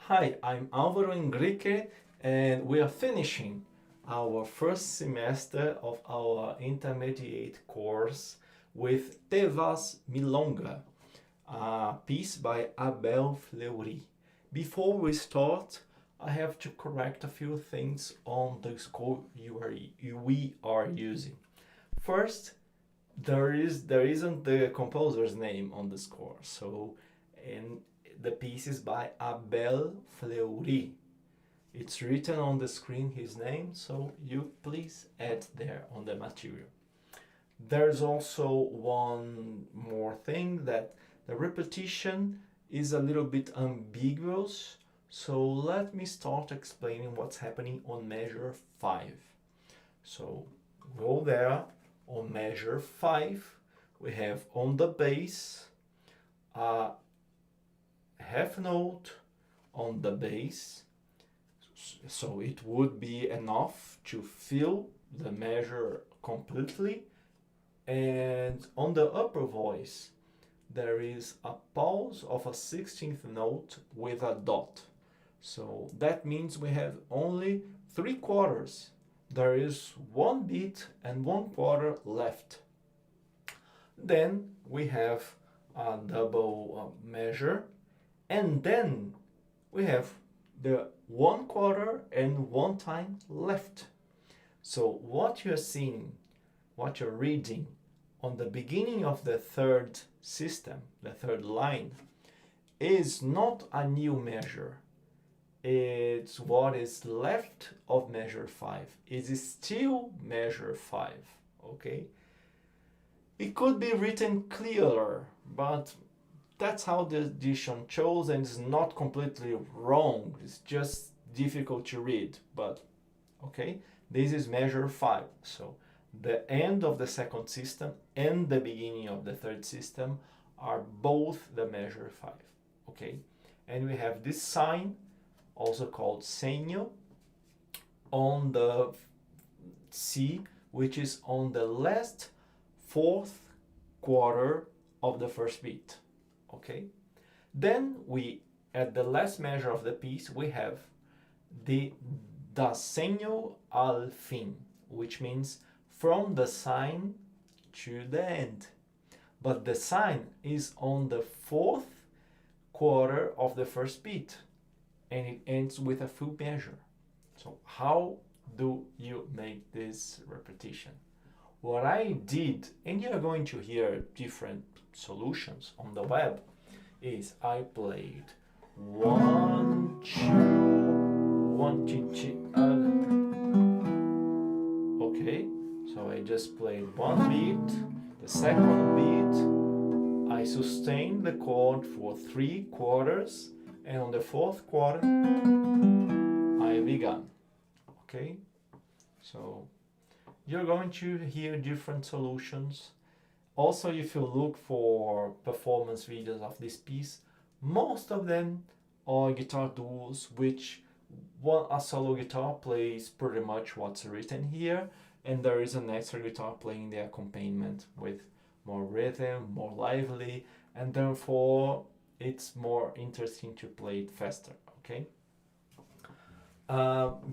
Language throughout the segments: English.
Hi, I'm Alvaro Henrique, and we are finishing our first semester of our intermediate course with Vas Milonga, a piece by Abel Fleury. Before we start, I have to correct a few things on the score we are using. First, there isn't the composer's name on the score, so and the piece is by Abel Fleury. It's written on the screen his name, so you please add there on the material. There's also one more thing, that the repetition is a little bit ambiguous, so let me start explaining what's happening on measure 5. So go there. On measure 5, we have on the bass a half note on the bass, so it would be enough to fill the measure completely. And on the upper voice, there is a pause of a 16th note with a dot. So that means we have only 3/4. There is one beat and 1/4 left. Then we have a double measure, and then we have the 1/4 and 1 time left. So what you're seeing, what you're reading on the beginning of the third system, the third line, is not a new measure. It's what is left of measure 5. It is still measure 5, okay? It could be written clearer, but that's how the edition chose, and it's not completely wrong. It's just difficult to read, but okay? This is measure 5. So the end of the second system and the beginning of the third system are both the measure 5, okay? And we have this sign, also called segno, on the C, which is on the last 4th quarter of the first beat, okay? Then we, at the last measure of the piece, we have the da segno al fin, which means from the sign to the end. But the sign is on the 4th quarter of the first beat, and it ends with a full measure. So how do you make this repetition? What I did, and you're going to hear different solutions on the web, is I played 1, 2, 1, 2, 2. Okay, so I just played one beat, the second beat, I sustained the chord for 3/4, and on the 4th quarter I began. Okay, so you're going to hear different solutions. Also, if you look for performance videos of this piece, most of them are guitar duos, which a solo guitar plays pretty much what's written here, and there is an extra guitar playing the accompaniment with more rhythm, more lively, and therefore it's more interesting to play it faster, okay?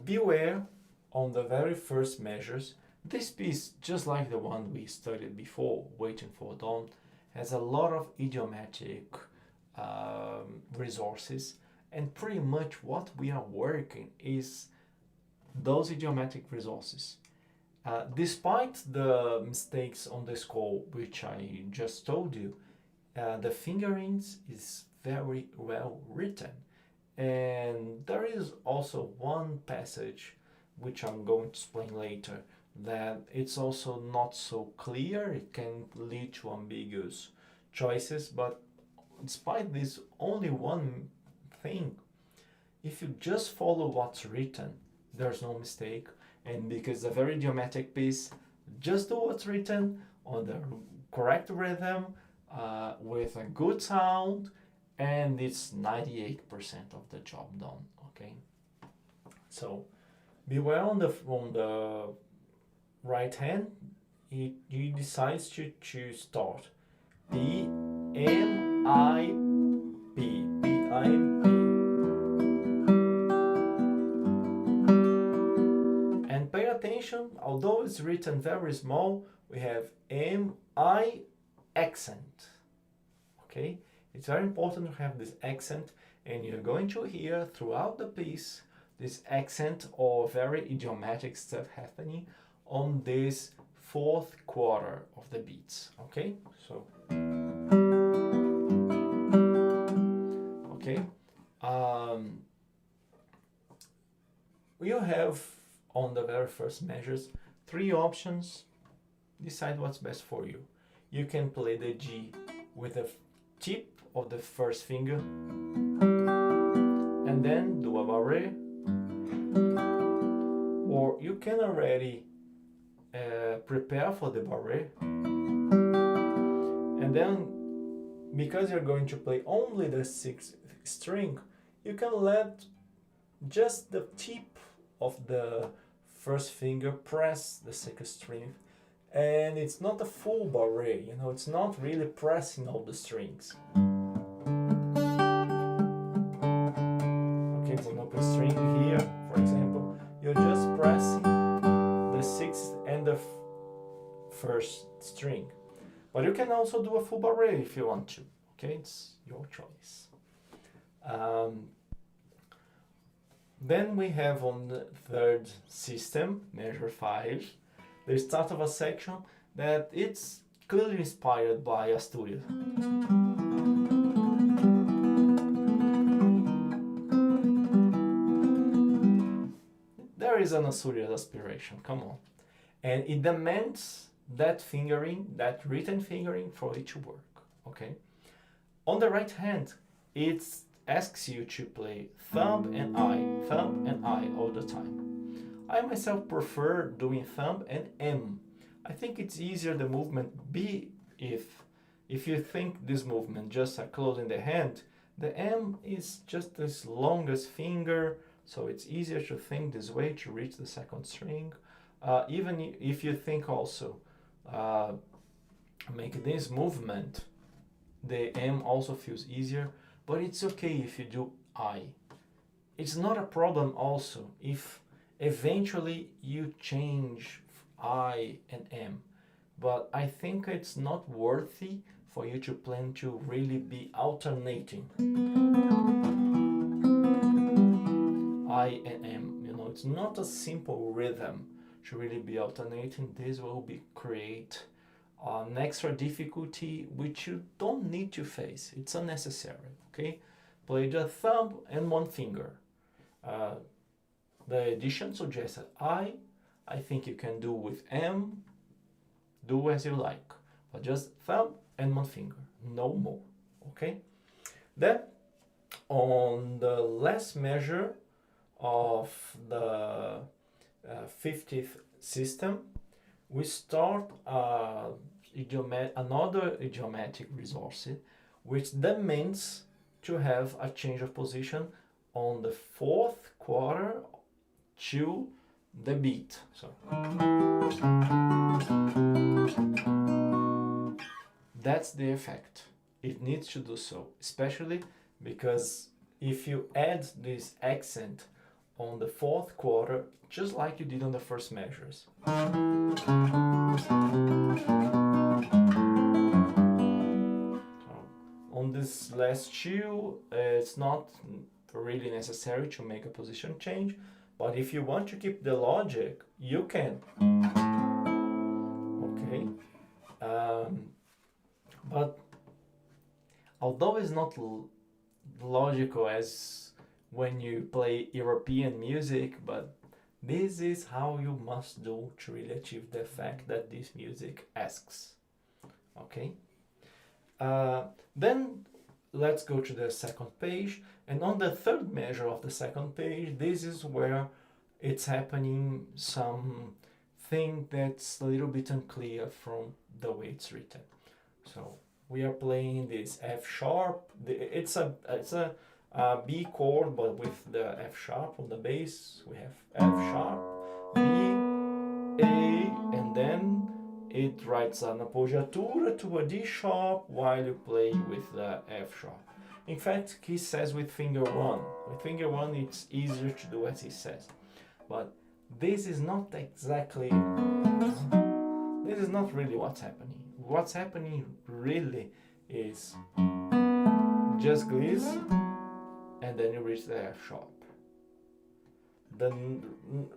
Beware on the very first measures. This piece, just like the one we studied before, Waiting for Dawn, has a lot of idiomatic resources, and pretty much what we are working is those idiomatic resources. Despite the mistakes on the score, which I just told you, the fingerings is very well written. And there is also one passage, which I'm going to explain later, that it's also not so clear. It can lead to ambiguous choices, but despite this only one thing, if you just follow what's written, there's no mistake. And because it's a very idiomatic piece, just do what's written on the correct rhythm, with a good sound, and it's 98% of the job done, okay? So beware on the right hand, he decides to start P, M, I, P, P, I, M, although it's written very small, we have M-I accent. Okay, it's very important to have this accent, and you're going to hear throughout the piece this accent or very idiomatic stuff happening on this fourth quarter of the beats. Okay, so okay, you have on the very first measures 3 options. Decide what's best for you. You can play the G with the tip of the first finger and then do a barré, or you can already prepare for the barré, and then because you're going to play only the 6th string, you can let just the tip of the first finger press the 6th string, and it's not a full barré, you know, it's not really pressing all the strings. Okay, it's an open string here, for example, you're just pressing the 6th and the first string. But you can also do a full barré if you want to, okay, it's your choice. Then we have on the 3rd system, measure 5, the start of a section that it's clearly inspired by Asturias. There is an Asturias aspiration, come on. And it demands that fingering, that written fingering for it to work, okay? On the right hand, it asks you to play thumb and I all the time. I myself prefer doing thumb and M. I think it's easier the movement B if you think this movement just closing the hand, the M is just this longest finger, so it's easier to think this way to reach the 2nd string. Even if you think also make this movement, the M also feels easier, but it's okay if you do I. It's not a problem also if eventually you change I and M, but I think it's not worthy for you to plan to really be alternating I and M. You know, it's not a simple rhythm to really be alternating. This will create an extra difficulty which you don't need to face. It's unnecessary, okay? Play the thumb and 1 finger. The edition suggested I think you can do with M, do as you like, but just thumb and 1 finger, no more, okay? Then, on the last measure of the 50th system, we start another idiomatic resource, which demands to have a change of position on the 4th quarter to the beat. So that's the effect. It needs to do so, especially because if you add this accent on the 4th quarter, just like you did on the first measures. On this last 2, it's not really necessary to make a position change, but if you want to keep the logic, you can. Okay, but although it's not logical as when you play European music, but this is how you must do to really achieve the effect that this music asks. Okay. Then let's go to the 2nd page, and on the 3rd measure of the 2nd page, this is where it's happening something that's a little bit unclear from the way it's written. So we are playing this F sharp. It's a B chord, but with the F sharp on the bass. We have F sharp, B, A, and then it writes an appoggiatura to a D sharp while you play with the F sharp. In fact, he says with finger 1. With finger 1 it's easier to do as he says. But this is not exactly, this is not really what's happening. What's happening really is just gliss, and then you reach the F sharp. The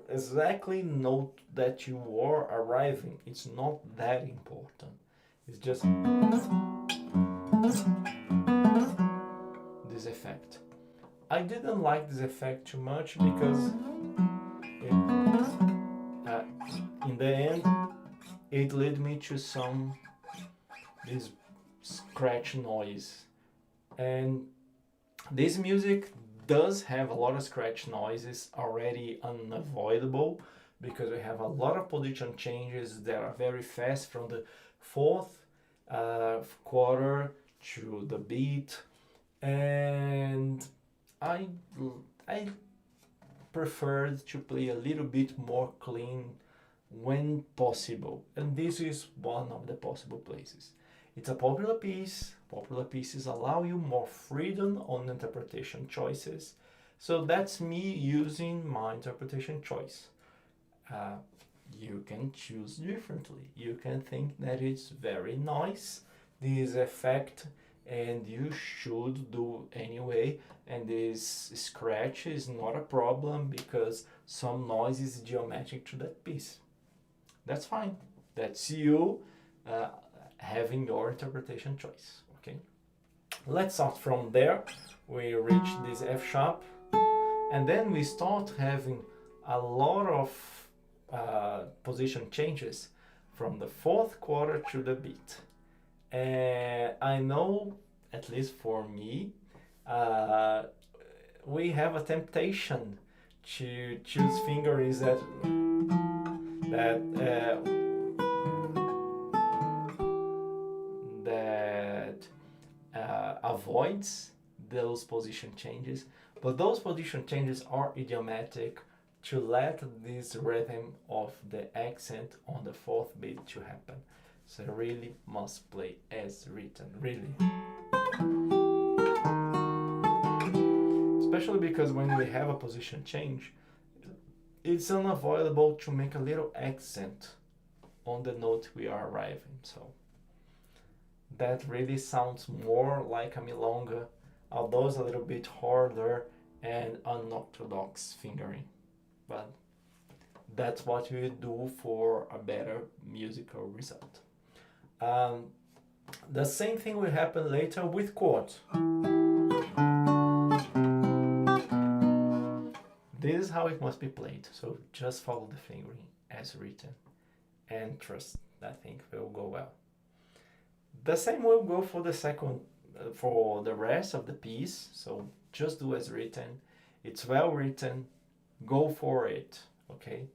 exactly note that you are arriving, it's not that important. It's just this effect. I didn't like this effect too much because in the end it led me to some this scratch noise, and this music does have a lot of scratch noises, already unavoidable because we have a lot of position changes that are very fast from the fourth quarter to the beat, and I preferred to play a little bit more clean when possible, and this is one of the possible places. It's a popular piece. Popular pieces allow you more freedom on interpretation choices. So that's me using my interpretation choice. You can choose differently. You can think that it's very nice, this effect, and you should do anyway. And this scratch is not a problem because some noise is idiomatic to that piece. That's fine. That's you having your interpretation choice. Okay. Let's start from there. We reach this F sharp, and then we start having a lot of position changes from the fourth quarter to the beat. And I know, at least for me, we have a temptation to choose fingerings that avoids those position changes, but those position changes are idiomatic to let this rhythm of the accent on the fourth beat to happen. So really must play as written, really. Especially because when we have a position change, it's unavoidable to make a little accent on the note we are arriving. So that really sounds more like a milonga, although it's a little bit harder and unorthodox fingering. But that's what we do for a better musical result. The same thing will happen later with chords. This is how it must be played, so just follow the fingering as written and trust that thing will go well. The same will go for the second, for the rest of the piece, so just do as written. It's well written, go for it, okay?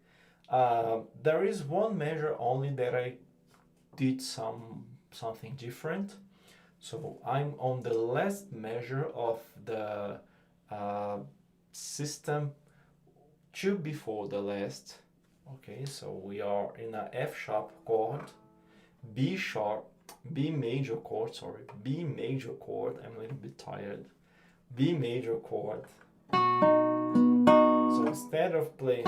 There is one measure only that I did something different. So I'm on the last measure of the system 2 before the last. Okay, so we are in a F sharp chord, B major chord, B major chord, I'm a little bit tired, B major chord. So instead of playing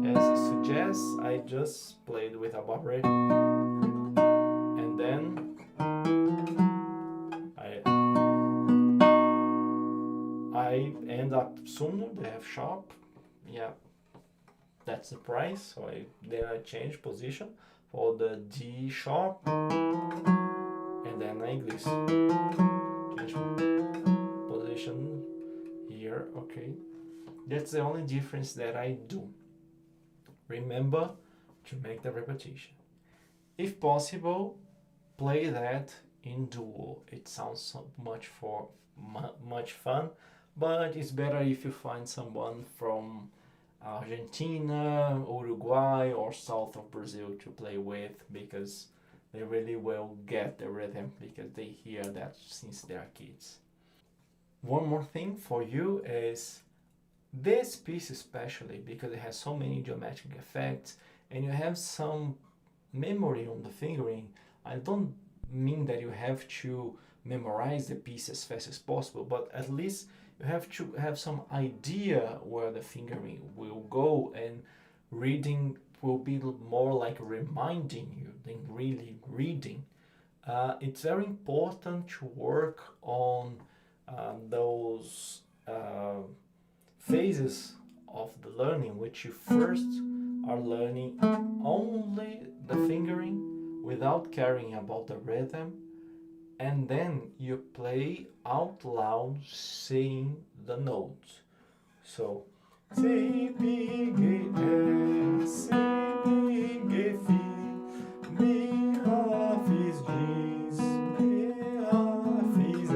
as it suggests, I just played with a bar rate, and then I end up sooner, the F sharp, yeah, that's the price. So then I change position for the D sharp, and then I gliss, change position here, okay. That's the only difference that I do. Remember to make the repetition. If possible, play that in duo. It sounds so much fun, but it's better if you find someone from Argentina, Uruguay, or south of Brazil to play with, because they really will get the rhythm because they hear that since they're kids. One more thing for you is this piece, especially because it has so many geometric effects and you have some memory on the fingering. I don't mean that you have to memorize the piece as fast as possible, but at least You have to have some idea where the fingering will go, and reading will be more like reminding you than really reading. It's very important to work on those phases of the learning, which you first are learning only the fingering without caring about the rhythm, and then you play out loud saying the notes. So C, P, G, A, C, P, G, F, Mi, Fa, Fis, Gis, Mi, La, Fis, E,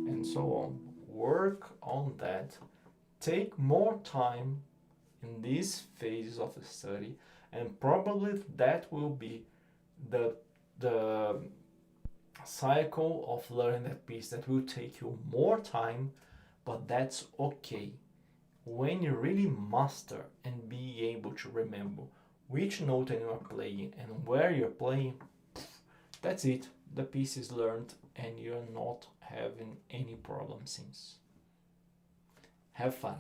and so on. Work on that. Take more time in these phases of the study, and probably that will be the cycle of learning that piece that will take you more time, but that's okay. When you really master and be able to remember which note you are playing and where you're playing, that's it. The piece is learned and you're not having any problem since. Have fun.